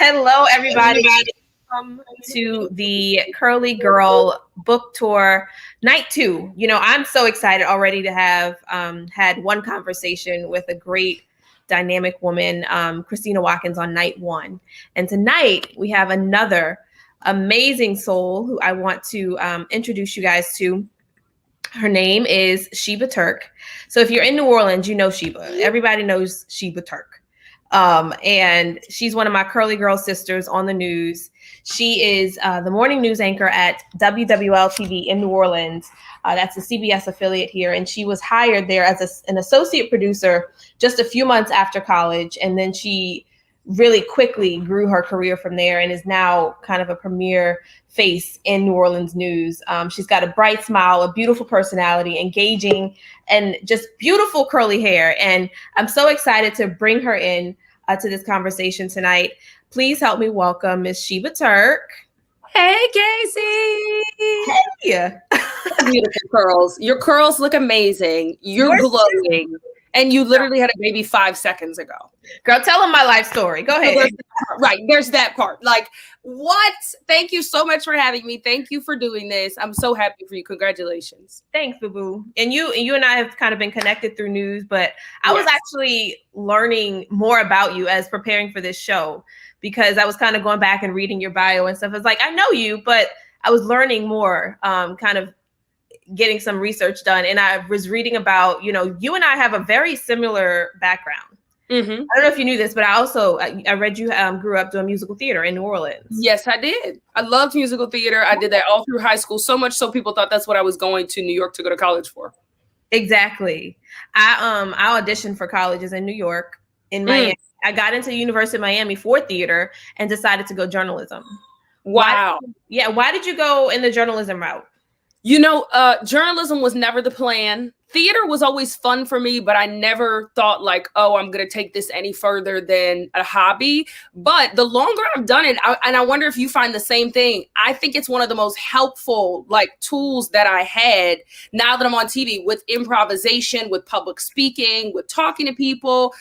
Hello, everybody. Welcome to the Curly Girl book tour, night 2. You know, I'm so excited already to have had one conversation with a great dynamic woman, Christina Watkins, on night 1. And tonight we have another amazing soul who I want to introduce you guys to. Her name is Sheba Turk. So if you're in New Orleans, you know Sheba. Everybody knows Sheba Turk. And she's one of my Curly Girl sisters on the news. She is the morning news anchor at WWL TV in New Orleans. That's a CBS affiliate here. And she was hired there as an associate producer just a few months after college. And then she really quickly grew her career from there and is now kind of a premier face in New Orleans news. She's got a bright smile, a beautiful personality, engaging, and just beautiful curly hair. And I'm so excited to bring her in to this conversation tonight. Please help me welcome Miss Sheba Turk. Hey, Casey. Hey. Beautiful curls. Your curls look amazing. You're glowing. And you literally had a baby 5 seconds ago. Girl, tell them my life story. Go ahead. There's that part. Like, what? Thank you so much for having me. Thank you for doing this. I'm so happy for you. Congratulations. Thanks, boo-boo. And you and I have kind of been connected through news, but I was actually learning more about you as preparing for this show, because I was kind of going back and reading your bio and stuff. I was like, I know you, but I was learning more, kind of getting some research done. And I was reading about, you know, you and I have a very similar background. Mm-hmm. I don't know if you knew this, but I read you grew up doing musical theater in New Orleans. Yes, I did. I loved musical theater. I did that all through high school, so much so people thought that's what I was going to New York to go to college for. Exactly. I auditioned for colleges in New York, in Miami. I got into the University of Miami for theater and decided to go journalism. Wow. Why did you go in the journalism route? You know, journalism was never the plan. Theater was always fun for me, but I never thought like, oh, I'm going to take this any further than a hobby. But the longer I've done it, and I wonder if you find the same thing, I think it's one of the most helpful like tools that I had now that I'm on TV, with improvisation, with public speaking, with talking to people.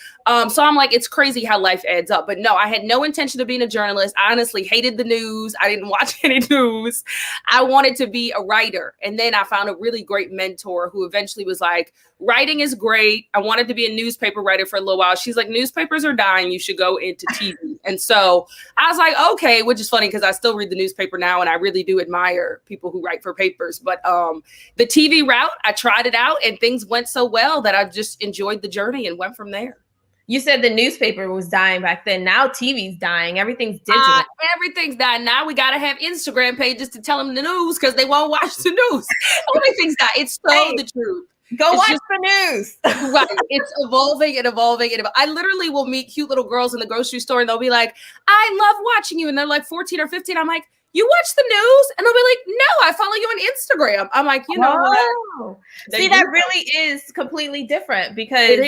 So I'm like, it's crazy how life adds up. But no, I had no intention of being a journalist. I honestly hated the news. I didn't watch any news. I wanted to be a writer. And then I found a really great mentor who eventually was like, writing is great. I wanted to be a newspaper writer for a little while. She's like, newspapers are dying. You should go into TV. And so I was like, okay, which is funny because I still read the newspaper now and I really do admire people who write for papers. But the TV route, I tried it out and things went so well that I just enjoyed the journey and went from there. You said the newspaper was dying back then. Now TV's dying. Everything's digital. Everything's dying. Now we got to have Instagram pages to tell them the news because they won't watch the news. Everything's dying. It's the truth. Go watch the news. Right. It's evolving and evolving. I literally will meet cute little girls in the grocery store and they'll be like, I love watching you. And they're like 14 or 15. I'm like, you watch the news? And they'll be like, no, I follow you on Instagram. I'm like, you know what? See, that really is completely different because,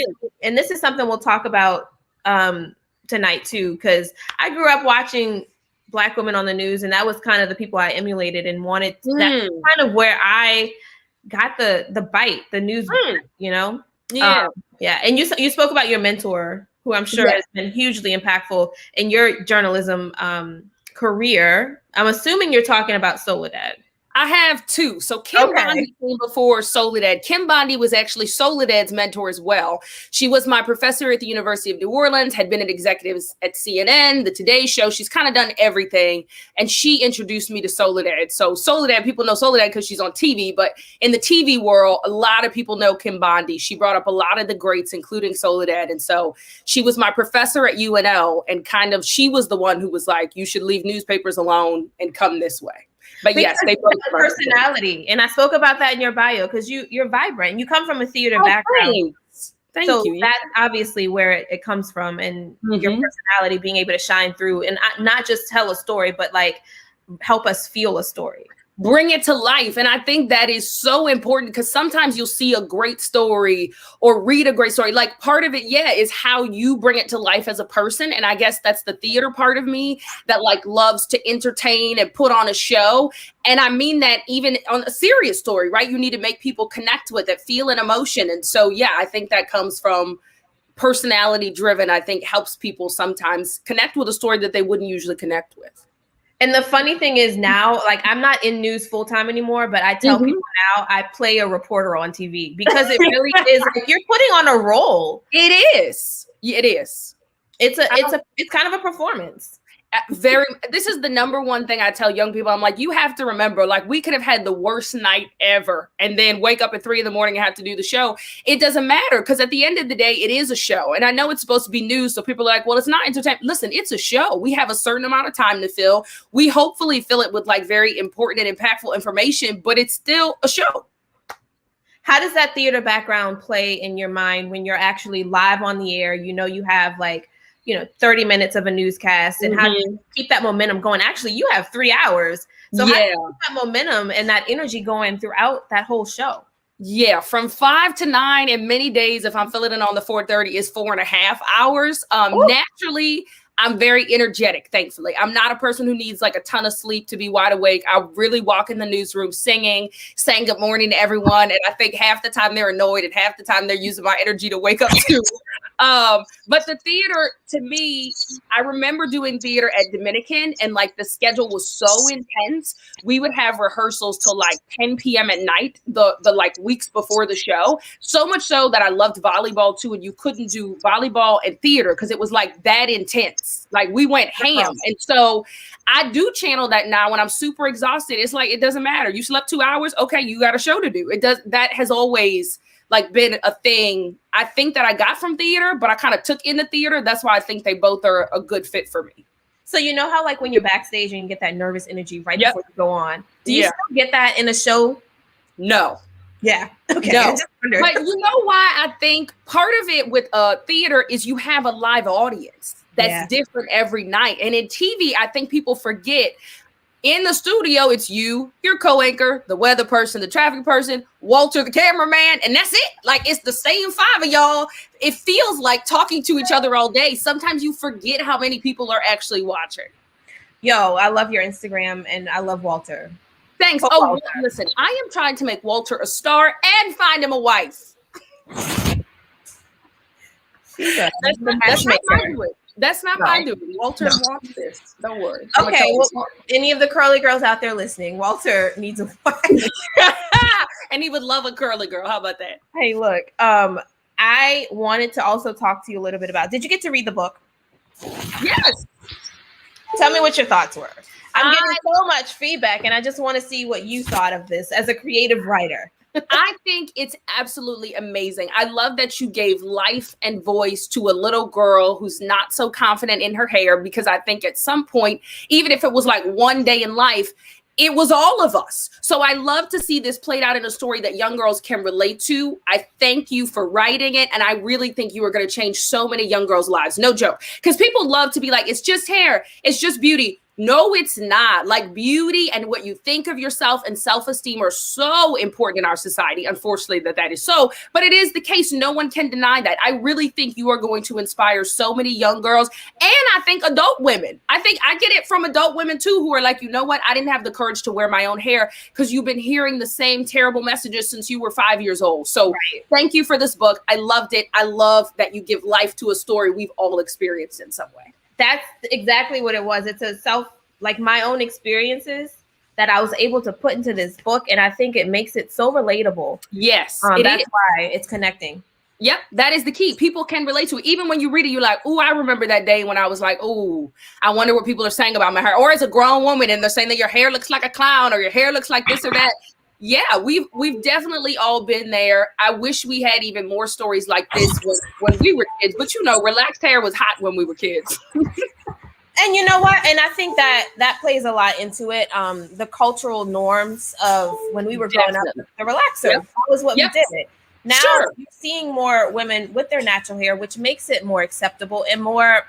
and this is something we'll talk about tonight too, because I grew up watching Black women on the news and that was kind of the people I emulated and wanted. That's kind of where I got the bite, the news, you know? Yeah. And you spoke about your mentor, who I'm sure has been hugely impactful in your journalism career. I'm assuming you're talking about Soledad. I have two. So Kim Bondi came before Soledad. Kim Bondi was actually Soledad's mentor as well. She was my professor at the University of New Orleans, had been an executive at CNN, the Today Show. She's kind of done everything. And she introduced me to Soledad. So Soledad, people know Soledad because she's on TV, but in the TV world, a lot of people know Kim Bondi. She brought up a lot of the greats, including Soledad. And so she was my professor at UNL and kind of, she was the one who was like, you should leave newspapers alone and come this way. But because yes, they both personality. And I spoke about that in your bio because you're vibrant. You come from a theater background. Thank you. That's obviously where it comes from, and your personality being able to shine through and not just tell a story, but like help us feel a story. Bring it to life. And I think that is so important because sometimes you'll see a great story or read a great story. Like part of it, is how you bring it to life as a person. And I guess that's the theater part of me that like loves to entertain and put on a show. And I mean that even on a serious story, right? You need to make people connect with it, feel an emotion. And so, I think that comes from personality driven, I think helps people sometimes connect with a story that they wouldn't usually connect with. And the funny thing is now, like, I'm not in news full time anymore, but I tell people now I play a reporter on TV because it really is like you're putting on a role. It is. It is. It's kind of a performance. This is the number one thing I tell young people. I'm like, you have to remember, like, we could have had the worst night ever and then wake up at 3 a.m. and have to do the show. It doesn't matter, because at the end of the day, it is a show. And I know it's supposed to be news, so people are like, well, it's not entertainment. Listen, it's a show. We have a certain amount of time to fill. We hopefully fill it with like very important and impactful information, but it's still a show. How does that theater background play in your mind when you're actually live on the air? You know, you have like, 30 minutes of a newscast, and how do you keep that momentum going? Actually, you have 3 hours. So how do you keep that momentum and that energy going throughout that whole show? Yeah, from 5 to 9, and many days, if I'm filling in on the 4:30, is 4.5 hours. Naturally, I'm very energetic, thankfully. I'm not a person who needs like a ton of sleep to be wide awake. I really walk in the newsroom saying good morning to everyone. And I think half the time they're annoyed and half the time they're using my energy to wake up too. But the theater, to me, I remember doing theater at Dominican, and like the schedule was so intense. We would have rehearsals till like 10 p.m. at night, the like weeks before the show. So much so that I loved volleyball too. And you couldn't do volleyball and theater because it was like that intense. Like we went ham. And so I do channel that now when I'm super exhausted. It's like, it doesn't matter. You slept 2 hours. Okay. You got a show to do. That has always like been a thing I think that I got from theater, but I kind of took into theater. That's why I think they both are a good fit for me. So you know how like when you're backstage and you get that nervous energy right before you go on, do you still get that in a show? No. Yeah. Okay. No. But you know why I think part of it with theater is you have a live audience that's different every night. And in TV, I think people forget. In the studio, it's you, your co-anchor, the weather person, the traffic person, Walter, the cameraman, and that's it. Like, it's the same 5 of y'all. It feels like talking to each other all day. Sometimes you forget how many people are actually watching. Yo, I love your Instagram, and I love Walter. Thanks. Oh, listen, I am trying to make Walter a star and find him a wife. That's not my doing. Walter wants this. Don't worry. Okay. Well, any of the curly girls out there listening, Walter needs a wife. And he would love a curly girl. How about that? Hey, look. I wanted to also talk to you a little bit about. Did you get to read the book? Yes. Tell me what your thoughts were. I'm getting so much feedback, and I just want to see what you thought of this as a creative writer. I think it's absolutely amazing. I love that you gave life and voice to a little girl who's not so confident in her hair, because I think at some point, even if it was like one day in life, it was all of us. So I love to see this played out in a story that young girls can relate to. I thank you for writing it. And I really think you are going to change so many young girls' lives. No joke. Because people love to be like, it's just hair. It's just beauty. No, it's not. Like, beauty and what you think of yourself and self-esteem are so important in our society. Unfortunately, that is so, but it is the case. No one can deny that. I really think you are going to inspire so many young girls, and I think adult women. I think I get it from adult women too, who are like, you know what? I didn't have the courage to wear my own hair because you've been hearing the same terrible messages since you were 5 years old. So Thank you for this book. I loved it. I love that you give life to a story we've all experienced in some way. That's exactly what it was. It's like my own experiences that I was able to put into this book. And I think it makes it so relatable. Yes. That's why it's connecting. Yep. That is the key. People can relate to it. Even when you read it, you're like, oh, I remember that day when I was like, oh, I wonder what people are saying about my hair. Or as a grown woman and they're saying that your hair looks like a clown or your hair looks like this or that. Yeah, we've definitely all been there. I wish we had even more stories like this when we were kids. But relaxed hair was hot when we were kids. And you know what? And I think that plays a lot into it. The cultural norms of when we were growing up, the relaxer. That was what we did. Now you're seeing more women with their natural hair, which makes it more acceptable and more,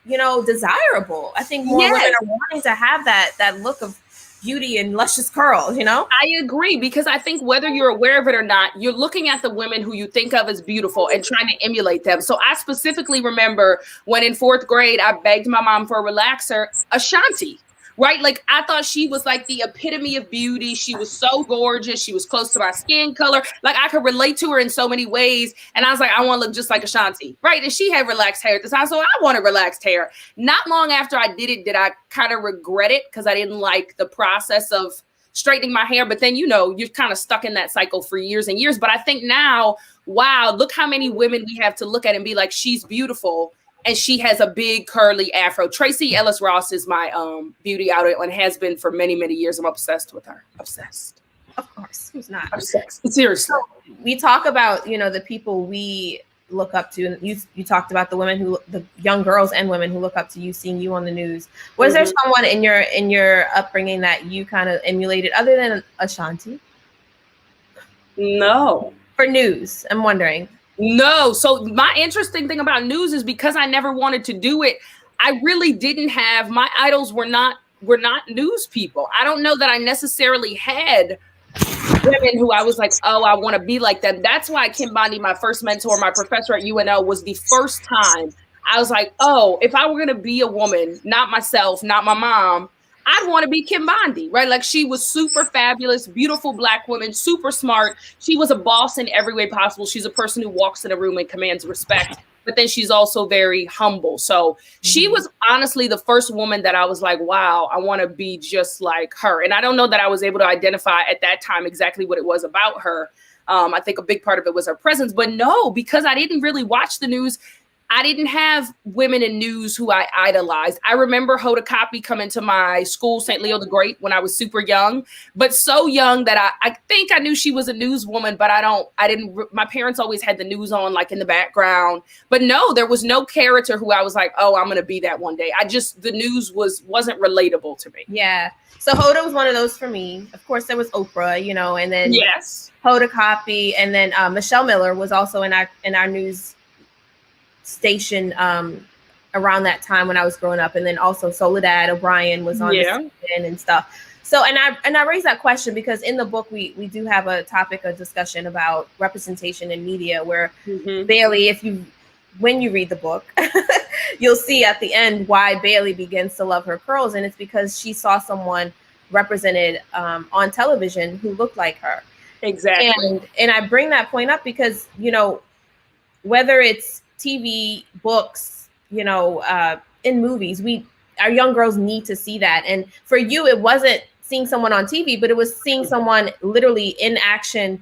desirable. I think more women are wanting to have that look of beauty and luscious curls, I agree, because I think whether you're aware of it or not, you're looking at the women who you think of as beautiful and trying to emulate them. So I specifically remember when in 4th grade, I begged my mom for a relaxer, Ashanti, right? Like I thought she was like the epitome of beauty. She was so gorgeous. She was close to my skin color. Like I could relate to her in so many ways. And I was like, I want to look just like Ashanti, right? And she had relaxed hair at the time. So I wanted relaxed hair. Not long after I did it, did I kind of regret it because I didn't like the process of straightening my hair. But then, you know, you're kind of stuck in that cycle for years and years. But I think now, wow, look how many women we have to look at and be like, she's beautiful. And she has a big curly afro. Tracy Ellis Ross is my beauty idol and has been for many, many years. I'm obsessed with her. Obsessed. Of course. Who's not? Obsessed. Seriously. So we talk about, you know, the people we look up to. And you talked about the women the young girls and women who look up to you, seeing you on the news. Was there someone in your upbringing that you kind of emulated other than Ashanti? No. For news, I'm wondering. No. So my interesting thing about news is because I never wanted to do it, I really didn't have, my idols were not news people. I don't know that I necessarily had women who I was like, oh, I want to be like them. That's why Kim Bondi, my first mentor, my professor at UNL, was the first time I was like, oh, if I were going to be a woman, not myself, not my mom, I'd want to be Kim Bondi, right? Like she was super fabulous, beautiful Black woman, super smart. She was a boss in every way possible. She's a person who walks in a room and commands respect, but then she's also very humble. So she was honestly the first woman that I was like, wow, I want to be just like her. And I don't know that I was able to identify at that time exactly what it was about her. I think a big part of it was her presence, but no, because I didn't really watch the news. I didn't have women in news who I idolized. I remember Hoda Kotb coming to my school, St. Leo the Great, when I was super young, but so young that I think I knew she was a newswoman, but my parents always had the news on like in the background, but no, there was no character who I was like, oh, I'm going to be that one day. The news wasn't relatable to me. Yeah. So Hoda was one of those for me. Of course, there was Oprah, you know, and then yes, Hoda Kotb, and then Michelle Miller was also in our news station around that time when I was growing up, and then also Soledad O'Brien was on the station and stuff. So and I raised that question because in the book we do have a topic of discussion about representation in media where Bailey, when you read the book, you'll see at the end why Bailey begins to love her curls, and it's because she saw someone represented on television who looked like her. Exactly. And I bring that point up because, you know, whether it's TV, books, you know, in movies, our young girls need to see that. And for you, it wasn't seeing someone on TV, but it was seeing someone literally in action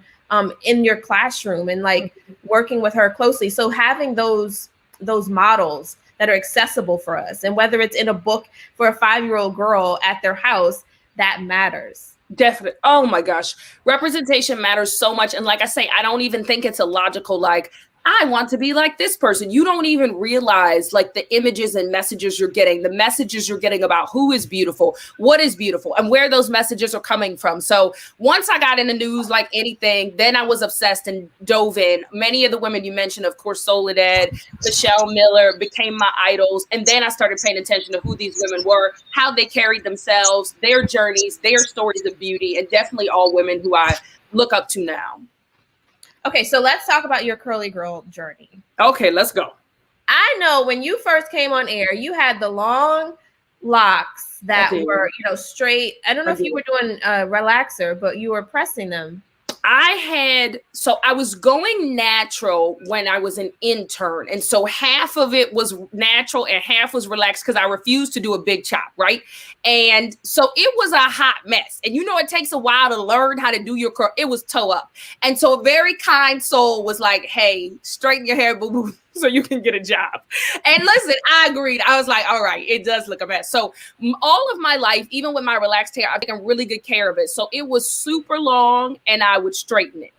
in your classroom and like working with her closely. So having those models that are accessible for us, and whether it's in a book for a 5-year-old girl at their house, that matters. Definitely. Oh my gosh. Representation matters so much. And like I say, I don't even think it's illogical. Like, I want to be like this person. You don't even realize like the images and messages you're getting, the messages you're getting about who is beautiful, what is beautiful, and where those messages are coming from. So once I got in the news, like anything, then I was obsessed and dove in. Many of the women you mentioned, of course, Soledad, Michelle Miller became my idols. And then I started paying attention to who these women were, how they carried themselves, their journeys, their stories of beauty, and definitely all women who I look up to now. Okay, so let's talk about your curly girl journey. Okay, let's go. I know when you first came on air, you had the long locks that were, you know, straight. I don't know if you were doing a relaxer, but you were pressing them. I was going natural when I was an intern. And so half of it was natural and half was relaxed because I refused to do a big chop, right? And so it was a hot mess. And you know, it takes a while to learn how to do your curl. It was toe up. And so a very kind soul was like, hey, straighten your hair, boo-boo, so you can get a job. And listen, I agreed. I was like, all right, it does look a mess. So all of my life, even with my relaxed hair, I've taken really good care of it. So it was super long and I would straighten it.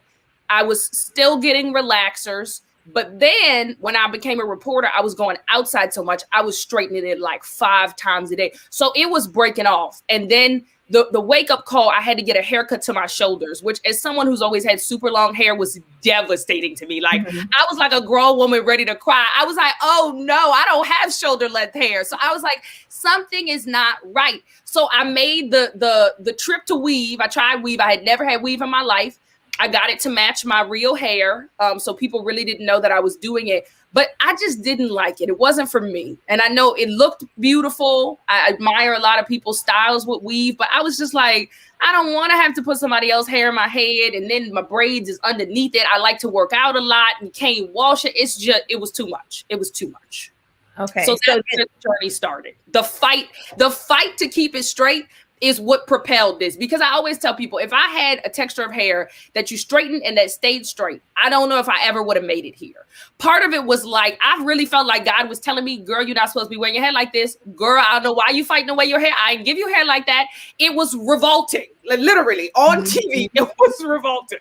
I was still getting relaxers. But then when I became a reporter, I was going outside so much, I was straightening it like 5 times a day. So it was breaking off. And then the wake up call, I had to get a haircut to my shoulders, which as someone who's always had super long hair was devastating to me. Like I was like a grown woman ready to cry. I was like, oh no, I don't have shoulder length hair. So I was like, something is not right. So I made the trip to weave. I tried weave. I had never had weave in my life. I got it to match my real hair. So people really didn't know that I was doing it, but I just didn't like it. It wasn't for me. And I know it looked beautiful. I admire a lot of people's styles with weave, but I was just like, I don't want to have to put somebody else's hair in my head and then my braids is underneath it. I like to work out a lot and can't wash it. It was too much. It was too much. Okay. So that's where the journey started. The fight to keep it straight is what propelled this, because I always tell people, if I had a texture of hair that you straightened and that stayed straight, I don't know if I ever would have made it here. Part of it was like, I really felt like God was telling me, girl, you're not supposed to be wearing your hair like this. Girl, I don't know why you fighting away your hair. I didn't give you hair like that. It was revolting. Like, literally on TV, it was revolting.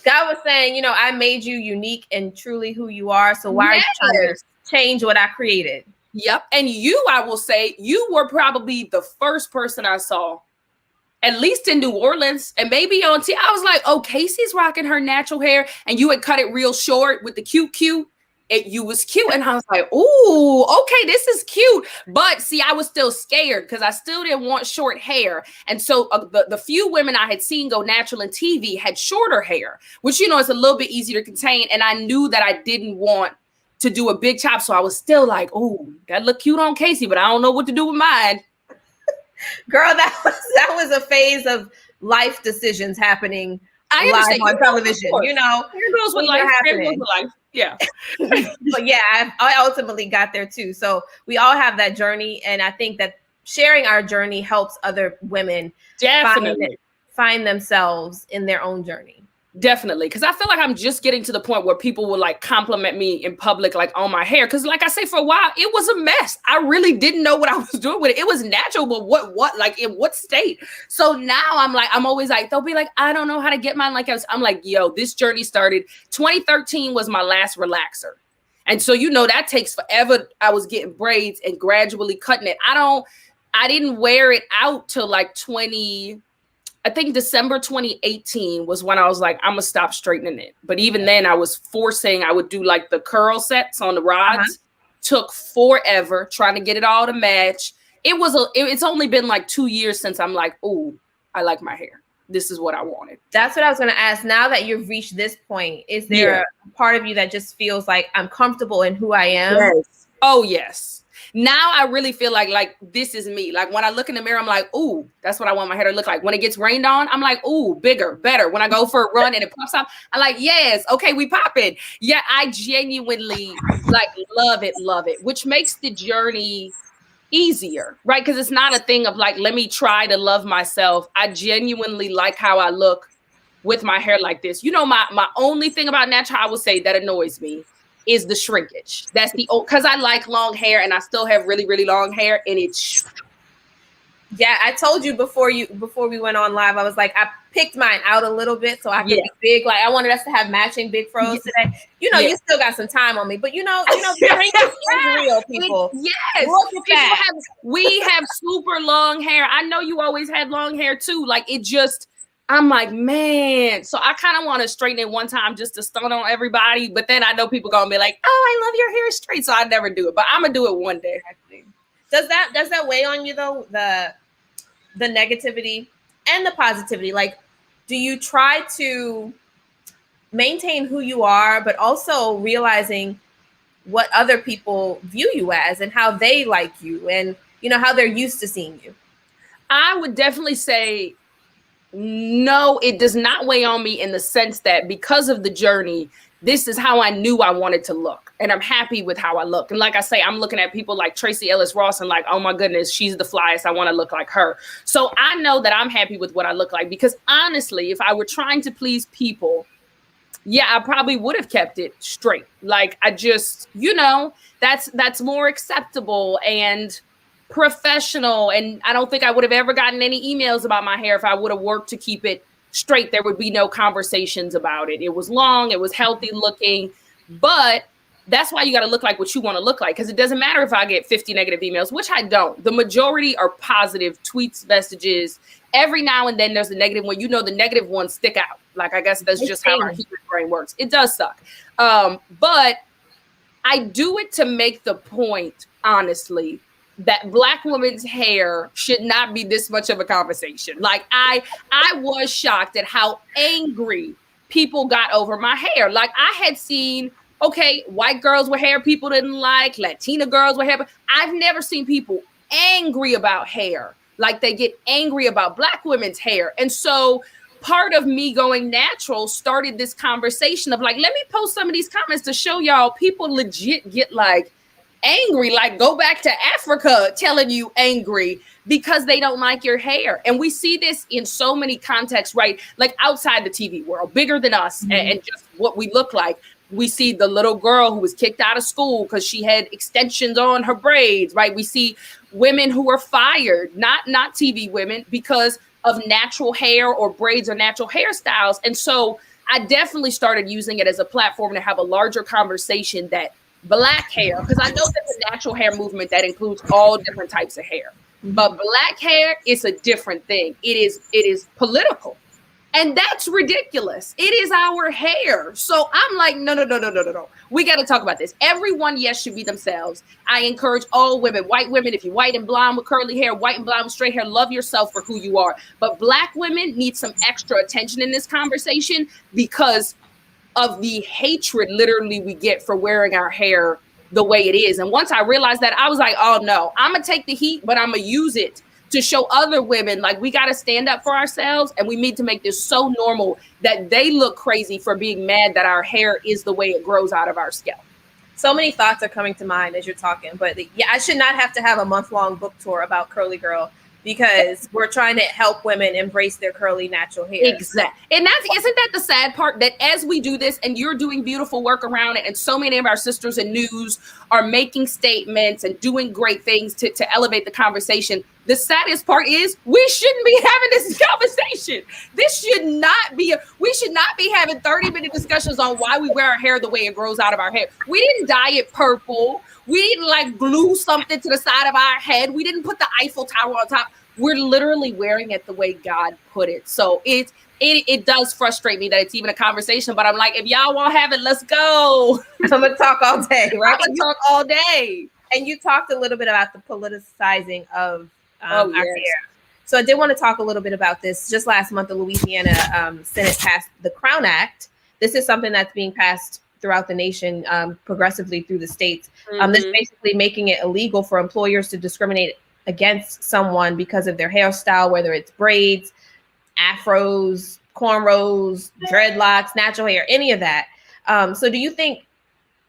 God was saying, you know, I made you unique and truly who you are. So why are you trying to change what I created? Yep. And you, I will say, you were probably the first person I saw, at least in New Orleans and maybe on TV. I was like, oh, Casey's rocking her natural hair. And you had cut it real short with the cute. You was cute. And I was like, oh, okay, this is cute. But see, I was still scared because I still didn't want short hair. And so the few women I had seen go natural in TV had shorter hair, which, you know, is a little bit easier to contain. And I knew that I didn't want to do a big chop. So I was still like, oh, that look cute on Casey, but I don't know what to do with mine. Girl, that was a phase of life decisions happening live on television. You know, here goes with life. Yeah. But yeah, I ultimately got there too. So we all have that journey. And I think that sharing our journey helps other women find themselves in their own journey. Definitely. Because I feel like I'm just getting to the point where people will like compliment me in public, like on my hair. Because like I say, for a while, it was a mess. I really didn't know what I was doing with it. It was natural, but what, like in what state? So now I'm always like, they'll be like, I don't know how to get mine. Like I'm like, yo, this journey started. 2013 was my last relaxer. And so, you know, that takes forever. I was getting braids and gradually cutting it. I didn't wear it out till like I think December 2018 was when I was like, I'm gonna stop straightening it. But even then I would do like the curl sets on the rods. Took forever trying to get it all to match. It's only been like 2 years since I'm like, oh, I like my hair. This is what I wanted. That's what I was going to ask. Now that you've reached this point, is there a part of you that just feels like I'm comfortable in who I am? Yes. Oh, yes. Now I really feel like this is me. Like when I look in the mirror, I'm like, ooh, that's what I want my hair to look like. When it gets rained on, I'm like, ooh, bigger, better. When I go for a run and it pops up, I'm like, yes, okay, we popping. Yeah, I genuinely like love it, which makes the journey easier, right? Because it's not a thing of like, let me try to love myself. I genuinely like how I look with my hair like this. You know, my only thing about natural, I would say that annoys me is the shrinkage. That's because I like long hair and I still have really, really long hair and it's. Yeah, I told you before we went on live, I was like, I picked mine out a little bit so I could be big. Like I wanted us to have matching big froze today. You know, you still got some time on me, but you know, the shrinkage is real, people. Yes, look at that. We have super long hair. I know you always had long hair too. Like it just. I'm like, man. So I kind of want to straighten it one time just to stun on everybody. But then I know people going to be like, oh, I love your hair straight. So I never do it. But I'm going to do it one day. Does that weigh on you, though? The negativity and the positivity? Like, do you try to maintain who you are, but also realizing what other people view you as and how they like you and, you know, how they're used to seeing you? I would definitely say, no, it does not weigh on me in the sense that because of the journey, this is how I knew I wanted to look. And I'm happy with how I look. And like I say, I'm looking at people like Tracy Ellis Ross and like, oh my goodness, she's the flyest. I want to look like her. So I know that I'm happy with what I look like because honestly, if I were trying to please people, yeah, I probably would have kept it straight. Like I just, you know, that's more acceptable and professional. And I don't think I would have ever gotten any emails about my hair if I would have worked to keep it straight. There would be no conversations about it. It was long, it was healthy looking, but that's why you got to look like what you want to look like. Because it doesn't matter if I get 50 negative emails, which I don't. The majority are positive tweets, messages. Every now and then there's a negative one. You know, the negative ones stick out. Like, I guess that's just how our human brain works. It does suck. But I do it to make the point, honestly, that Black women's hair should not be this much of a conversation. Like I was shocked at how angry people got over my hair. Like I had seen, okay, white girls with hair people didn't like, Latina girls with hair, but I've never seen people angry about hair like they get angry about Black women's hair. And so part of me going natural started this conversation of like, let me post some of these comments to show y'all people legit get like angry, like go back to Africa telling you angry because they don't like your hair. And we see this in so many contexts, right? Like outside the TV world, bigger than us, and just what we look like. We see the little girl who was kicked out of school because she had extensions on her braids, right? We see women who are fired, not TV women, because of natural hair or braids or natural hairstyles. And so I definitely started using it as a platform to have a larger conversation that Black hair, because I know that the natural hair movement that includes all different types of hair, but Black hair is a different thing. It is political. And that's ridiculous. It is our hair. So I'm like, no. We got to talk about this. Everyone, yes, should be themselves. I encourage all women, white women, if you're white and blonde with curly hair, white and blonde with straight hair, love yourself for who you are. But Black women need some extra attention in this conversation because of the hatred literally we get for wearing our hair the way it is. And once I realized that, I was like, oh no, I'm going to take the heat, but I'm going to use it to show other women, like, we got to stand up for ourselves, and we need to make this so normal that they look crazy for being mad that our hair is the way it grows out of our scalp. So many thoughts are coming to mind as you're talking, but yeah, I should not have to have a month-long book tour about Curly Girl because we're trying to help women embrace their curly natural hair. Exactly. And isn't that the sad part, that as we do this and you're doing beautiful work around it, and so many of our sisters in news are making statements and doing great things to elevate the conversation, the saddest part is we shouldn't be having this conversation. We should not be having 30-minute discussions on why we wear our hair the way it grows out of our hair. We didn't dye it purple. We didn't like glue something to the side of our head. We didn't put the Eiffel Tower on top. We're literally wearing it the way God put it. So it does frustrate me that it's even a conversation, but I'm like, if y'all won't have it, let's go. I'm going to talk all day, right? I'm going to talk all day. And you talked a little bit about the politicizing of our hair. So I did want to talk a little bit about this. Just last month, the Louisiana Senate passed the Crown Act. This is something that's being passed throughout the nation progressively through the states. This is basically making it illegal for employers to discriminate against someone because of their hairstyle, whether it's braids, afros, cornrows, dreadlocks, natural hair, any of that. So do you think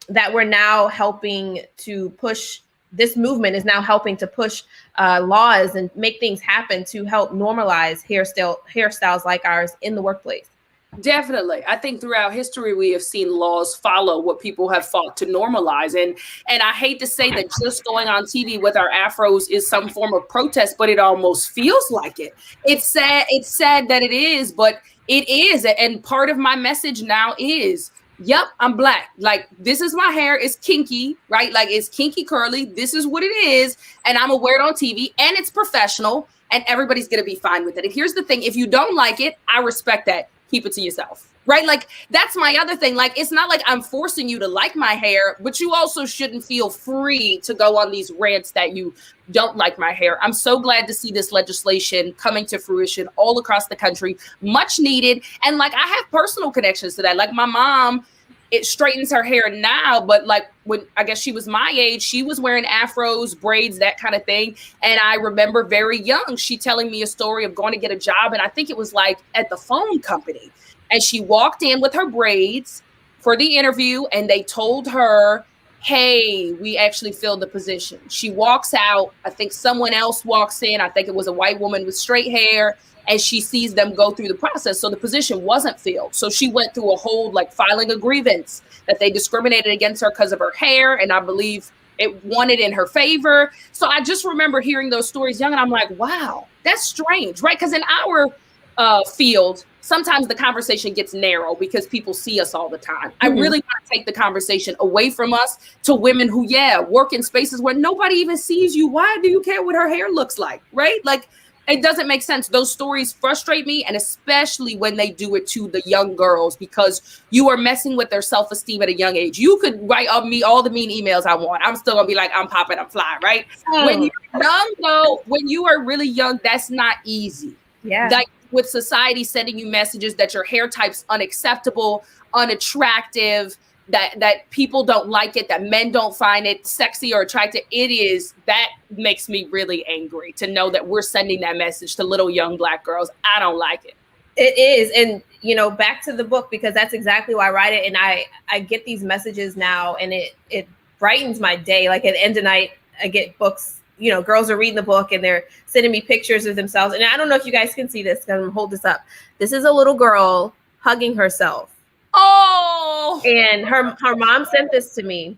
that we're now helping to push, this movement is now helping to push laws and make things happen to help normalize hairstyles like ours in the workplace? Definitely. I think throughout history, we have seen laws follow what people have fought to normalize. And I hate to say that just going on TV with our afros is some form of protest, but it almost feels like it. It's sad that it is, but it is. And part of my message now is, yep, I'm Black. Like, this is my hair. It's kinky, right? Like, it's kinky curly. This is what it is. And I'm gonna wear it on TV, and it's professional, and everybody's going to be fine with it. And here's the thing. If you don't like it, I respect that. Keep it to yourself, right? Like, that's my other thing. Like, it's not like I'm forcing you to like my hair, but you also shouldn't feel free to go on these rants that you don't like my hair. I'm so glad to see this legislation coming to fruition all across the country, much needed. And like, I have personal connections to that. Like, my mom, it straightens her hair now, but like, when I guess she was my age, she was wearing afros, braids, that kind of thing. And I remember very young, she telling me a story of going to get a job. And I think it was like at the phone company. And she walked in with her braids for the interview, and they told her, hey, we actually filled the position. She walks out. I think someone else walks in. I think it was a white woman with straight hair. And she sees them go through the process. So the position wasn't filled. So she went through a whole, like, filing a grievance that they discriminated against her because of her hair. And I believe it won it in her favor. So I just remember hearing those stories young, and I'm like, wow, that's strange, right? Because in our field, sometimes the conversation gets narrow because people see us all the time. I really want to take the conversation away from us to women who, work in spaces where nobody even sees you. Why do you care what her hair looks like, right? Like, it doesn't make sense. Those stories frustrate me, and especially when they do it to the young girls, because you are messing with their self-esteem at a young age. You could write on me all the mean emails I want. I'm still gonna be like, I'm popping, I'm fly, right? When you're young, though, when you are really young, that's not easy. Yeah. Like, with society sending you messages that your hair type's unacceptable, unattractive, that people don't like it, that men don't find it sexy or attractive. That makes me really angry to know that we're sending that message to little young Black girls. I don't like it. It is. And, you know, back to the book, because that's exactly why I write it. And I get these messages now, and it brightens my day. Like at the end of night, I get books, you know, girls are reading the book and they're sending me pictures of themselves. And I don't know if you guys can see this. I'm gonna hold this up. This is a little girl hugging herself. Oh, and her mom sent this to me.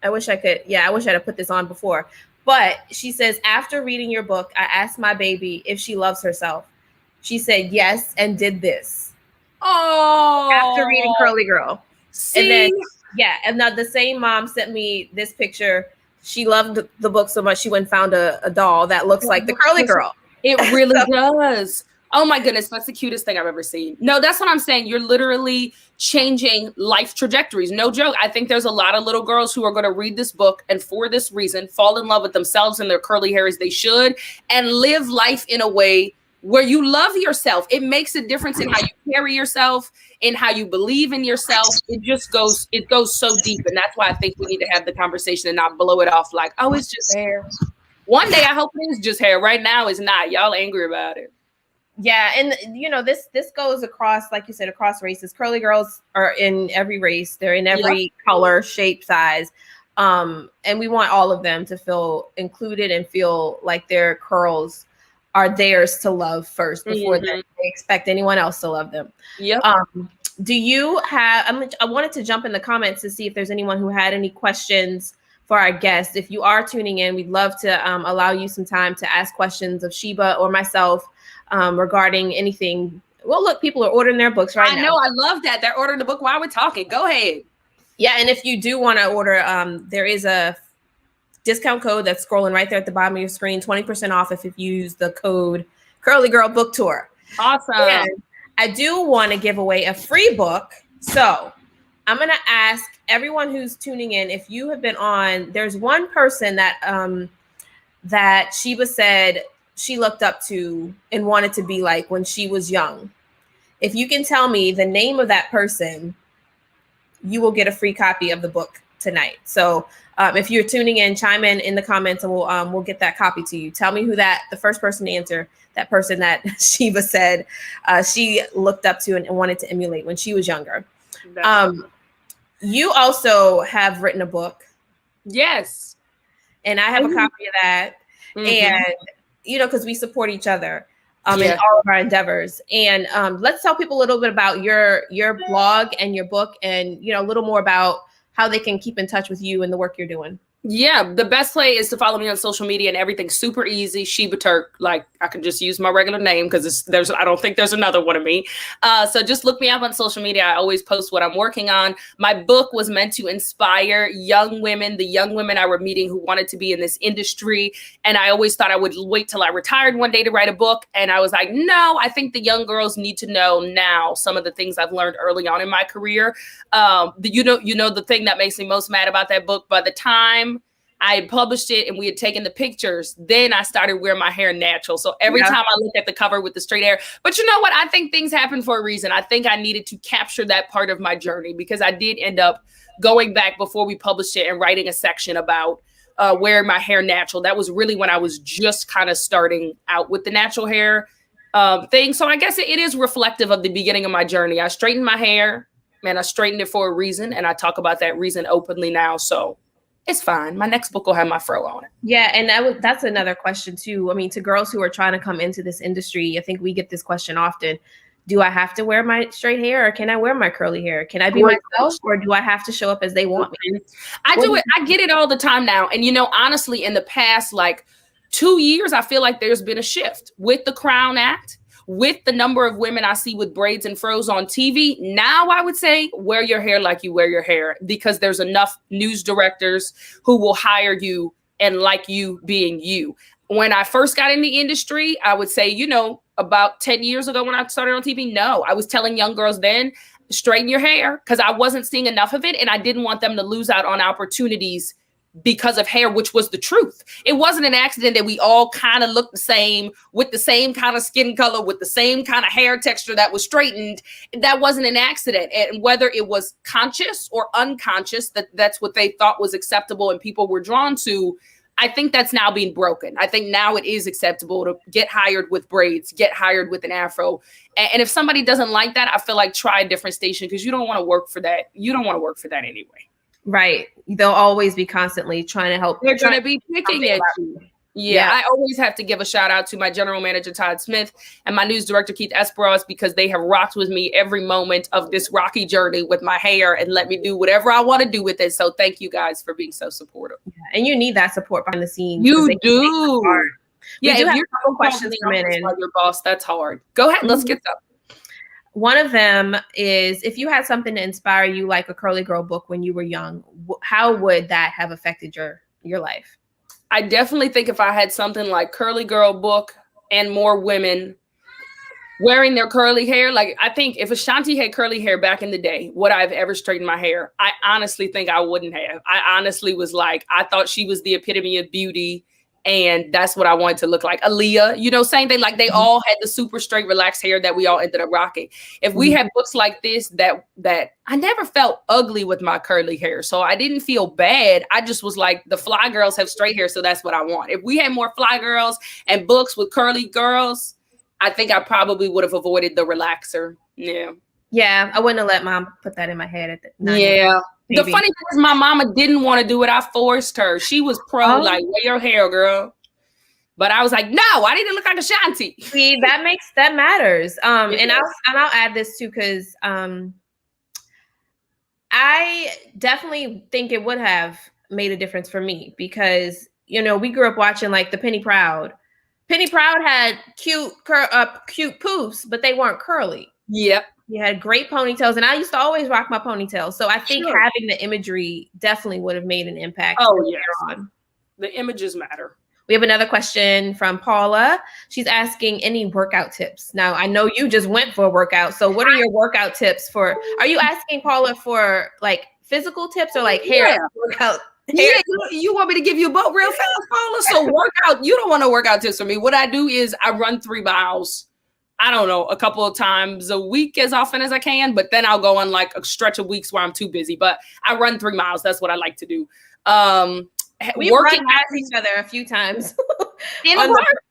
I wish I'd have put this on before. But she says, after reading your book, I asked my baby if she loves herself. She said yes and did this. Oh, after reading Curly Girl. See? And then and now the same mom sent me this picture. She loved the book so much she went and found a doll that looks like the Curly Girl. It really does. Oh my goodness, that's the cutest thing I've ever seen. No, that's what I'm saying. You're literally changing life trajectories. No joke. I think there's a lot of little girls who are going to read this book and for this reason fall in love with themselves and their curly hair as they should, and live life in a way where you love yourself. It makes a difference in how you carry yourself, in how you believe in yourself. It goes so deep. And that's why I think we need to have the conversation and not blow it off like, oh, it's just hair. One day I hope it is just hair. Right now it's not. Y'all angry about it. Yeah, and you know, this goes across, like you said, across races. Curly girls are in every race. They're in every color, shape, size. And we want all of them to feel included and feel like their curls are theirs to love first before they expect anyone else to love them. Yep. Do you have, I wanted to jump in the comments to see if there's anyone who had any questions for our guests. If you are tuning in, we'd love to allow you some time to ask questions of Sheba or myself regarding anything. Well, look, people are ordering their books right now. I know, I love that. They're ordering the book while we're talking. Go ahead. Yeah, and if you do want to order, there is a discount code that's scrolling right there at the bottom of your screen, 20% off if you use the code Curly Girl Book Tour. Awesome. And I do want to give away a free book. So I'm going to ask everyone who's tuning in, if you have been on, there's one person that that Sheba said she looked up to and wanted to be like when she was young. If you can tell me the name of that person, you will get a free copy of the book tonight. So if you're tuning in, chime in the comments and we'll get that copy to you. Tell me who the first person to answer, that person that Sheba said she looked up to and wanted to emulate when she was younger. You also have written a book. Yes. And I have a copy of that. And, you know, because we support each other in all of our endeavors. And let's tell people a little bit about your blog and your book, and, you know, a little more about how they can keep in touch with you and the work you're doing. Yeah, the best way is to follow me on social media, and everything's super easy. Sheba Turk, like I can just use my regular name because I don't think there's another one of me. So just look me up on social media. I always post what I'm working on. My book was meant to inspire young women, the young women I were meeting who wanted to be in this industry. And I always thought I would wait till I retired one day to write a book. And I was like, no, I think the young girls need to know now some of the things I've learned early on in my career. You know, the thing that makes me most mad about that book, by the time I had published it and we had taken the pictures, then I started wearing my hair natural. So every time I look at the cover with the straight hair, but you know what? I think things happen for a reason. I think I needed to capture that part of my journey, because I did end up going back before we published it and writing a section about wearing my hair natural. That was really when I was just kind of starting out with the natural hair thing. So I guess it is reflective of the beginning of my journey. I straightened my hair, and I straightened it for a reason. And I talk about that reason openly now. So it's fine. My next book will have my fro on it. Yeah. And that's another question too. I mean, to girls who are trying to come into this industry, I think we get this question often. Do I have to wear my straight hair, or can I wear my curly hair? Can I be myself, or do I have to show up as they want me? I do it. I get it all the time now. And, you know, honestly, in the past, like 2 years, I feel like there's been a shift with the Crown Act, with the number of women I see with braids and fros on TV. Now I would say wear your hair like you wear your hair, because there's enough news directors who will hire you and like you being you. When I first got in the industry, I would say, you know, about 10 years ago when I started on TV, no, I was telling young girls then, straighten your hair, because I wasn't seeing enough of it. And I didn't want them to lose out on opportunities because of hair, which was the truth. It wasn't an accident that we all kind of looked the same, with the same kind of skin color, with the same kind of hair texture that was straightened. That wasn't an accident. And whether it was conscious or unconscious, that's what they thought was acceptable and people were drawn to, I think that's now being broken. I think now it is acceptable to get hired with braids, get hired with an afro. And if somebody doesn't like that, I feel like try a different station, because you don't want to work for that. You don't want to work for that anyway. Right. They'll always be constantly trying to help. They're going to be picking at you. Yeah, I always have to give a shout out to my general manager, Todd Smith, and my news director, Keith Esperos, because they have rocked with me every moment of this rocky journey with my hair and let me do whatever I want to do with it. So thank you guys for being so supportive. Yeah, and you need that support behind the scenes. You do. Yeah, if you're a couple questions from your boss, that's hard. Go ahead. Let's get them. One of them is, if you had something to inspire you, like a Curly Girl book when you were young, how would that have affected your life? I definitely think if I had something like Curly Girl book and more women wearing their curly hair, like I think if Ashanti had curly hair back in the day, would I have ever straightened my hair? I honestly think I wouldn't have. I honestly was like, I thought she was the epitome of beauty. And that's what I wanted to look like. Aaliyah, you know, same thing. Like they all had the super straight, relaxed hair that we all ended up rocking. If we had books like this, that I never felt ugly with my curly hair. So I didn't feel bad. I just was like, the fly girls have straight hair, so that's what I want. If we had more fly girls and books with curly girls, I think I probably would have avoided the relaxer. Yeah. Yeah, I wouldn't have let mom put that in my head at the 9 Yeah. Maybe. The funny thing is my mama didn't want to do it. I forced her. She was pro, like, wear your hair, girl. But I was like, no, I need to look like Ashanti. See, that matters. And I'll add this too, because I definitely think it would have made a difference for me, because, you know, we grew up watching like the Penny Proud. Penny Proud had cute poofs, but they weren't curly. Yep. You had great ponytails, and I used to always rock my ponytail. So I think having the imagery definitely would have made an impact. Oh, yeah. The images matter. We have another question from Paula. She's asking any workout tips. Now, I know you just went for a workout. So what are your workout tips for? Are you asking Paula for like physical tips or like hair workout? Yeah, you want me to give you both real fast, Paula? So workout, you don't want to workout tips from me. What I do is I run 3 miles. I don't know, a couple of times a week as often as I can, but then I'll go on like a stretch of weeks where I'm too busy. But I run 3 miles. That's what I like to do. We run past each other a few times. In the park?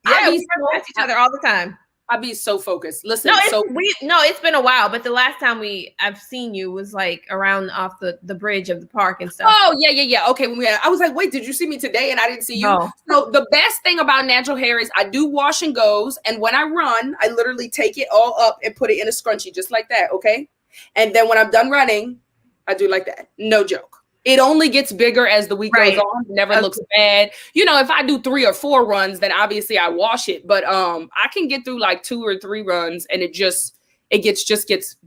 Yeah, we run past each other all the time. I'd be so focused. Listen, it's been a while, but the last time I've seen you was like around off the bridge of the park and stuff. Oh yeah. Okay, I was like, wait, did you see me today? And I didn't see you. No. So the best thing about natural hair is I do wash and goes, and when I run, I literally take it all up and put it in a scrunchie, just like that. Okay, and then when I'm done running, I do like that. No joke. It only gets bigger as the week goes on. It never looks bad. You know, if I do 3 or 4 runs, then obviously I wash it. But I can get through like 2 or 3 runs, and it gets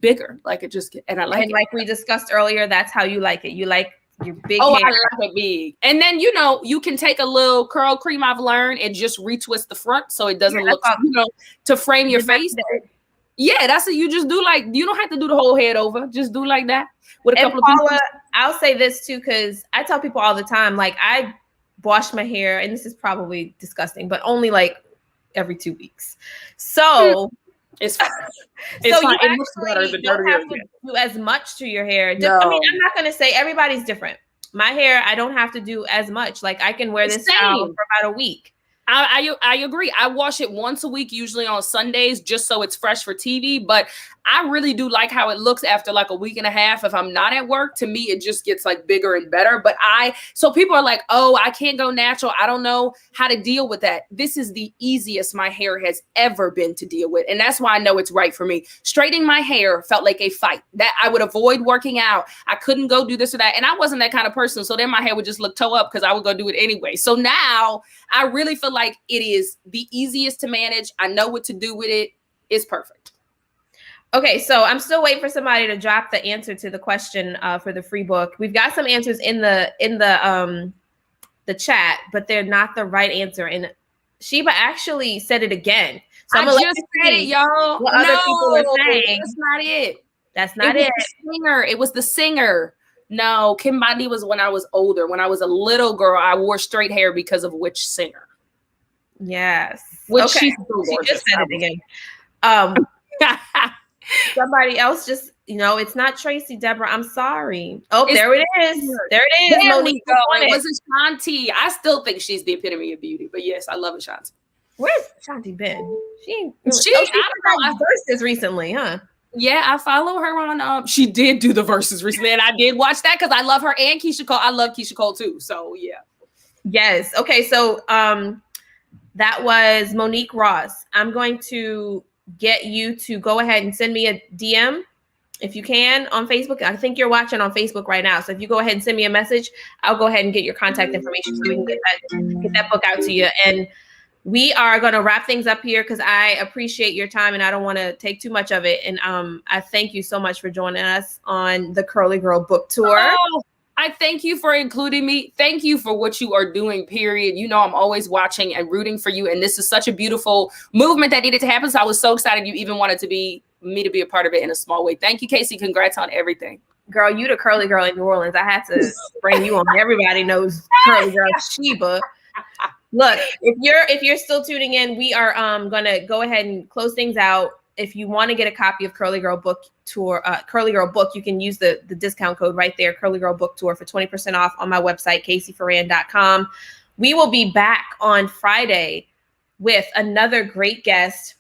bigger. Like it just and I like it. Like we discussed earlier, that's how you like it. You like your big hair. I like it big. And then you know you can take a little curl cream I've learned and just retwist the front so it doesn't look to frame your face. Yeah, that's what you just do. Like you don't have to do the whole head over. Just do like that with a couple of pieces. I'll say this too, because I tell people all the time, like I wash my hair, and this is probably disgusting, but only like every 2 weeks. So it's fine. It's fine. It looks better the dirtier. You don't have to do as much to your hair. No. I mean, I'm not going to say everybody's different. My hair, I don't have to do as much. Like I can wear this style for about a week. I agree. I wash it once a week, usually on Sundays, just so it's fresh for TV. But I really do like how it looks after like a week and a half. If I'm not at work, to me, it just gets like bigger and better. But so people are like, oh, I can't go natural. I don't know how to deal with that. This is the easiest my hair has ever been to deal with. And that's why I know it's right for me. Straightening my hair felt like a fight that I would avoid working out. I couldn't go do this or that. And I wasn't that kind of person. So then my hair would just look toe up because I would go do it anyway. So now I really feel like it is the easiest to manage. I know what to do with it. It's perfect. Okay, so I'm still waiting for somebody to drop the answer to the question for the free book. We've got some answers in the chat, but they're not the right answer. And Sheba actually said it again. So I'm gonna let you see y'all. What other people are saying. That's not it. That's not it. It was the singer. No, Kim Bodney was when I was older. When I was a little girl, I wore straight hair because of which singer? Yes. Which okay. she's so She gorgeous. just said it again. Somebody else just, it's not Tracy, Deborah. I'm sorry. Oh, there it is. There it is. There Monique we go. It was Ashanti. I still think she's the epitome of beauty, but yes, I love Ashanti. Where's Ashanti been? She I verses recently, huh? Yeah, I follow her on. She did do the verses recently, and I did watch that because I love her and Keisha Cole. I love Keisha Cole too. So yeah. Yes. Okay. So that was Monique Ross. I'm going to get you to go ahead and send me a DM if you can on Facebook. I think you're watching on Facebook right now. So if you go ahead and send me a message, I'll go ahead and get your contact information so we can get that book out to you. And we are going to wrap things up here because I appreciate your time and I don't want to take too much of it. And I thank you so much for joining us on the Curly Girl book tour. Oh, I thank you for including me. Thank you for what you are doing, period. You know, I'm always watching and rooting for you. And this is such a beautiful movement that needed to happen. So I was so excited you even wanted to be a part of it in a small way. Thank you, Casey. Congrats on everything. Girl, you the Curly Girl in New Orleans. I had to bring you on. Everybody knows Curly Girl Sheba. Look, if you're still tuning in, we are gonna go ahead and close things out. If you want to get a copy of Curly Girl Book Tour, Curly Girl Book, you can use the discount code right there, Curly Girl Book Tour, for 20% off on my website, CaseyFerran.com. We will be back on Friday with another great guest,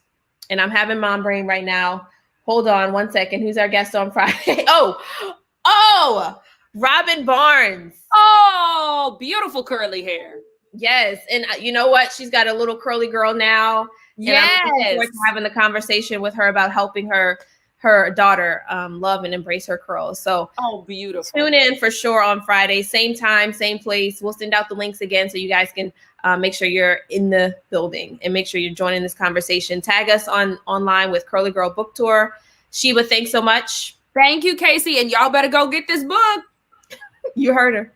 and I'm having mom brain right now. Hold on one second. Who's our guest on Friday? Oh, Robin Barnes. Oh, beautiful curly hair. Yes. And you know what? She's got a little curly girl now. Yes. And I'm looking forward to having the conversation with her about helping her daughter love and embrace her curls. So beautiful. Tune in for sure on Friday. Same time, same place. We'll send out the links again so you guys can make sure you're in the building and make sure you're joining this conversation. Tag us online with Curly Girl Book Tour. Sheba, thanks so much. Thank you, Casey. And y'all better go get this book. You heard her.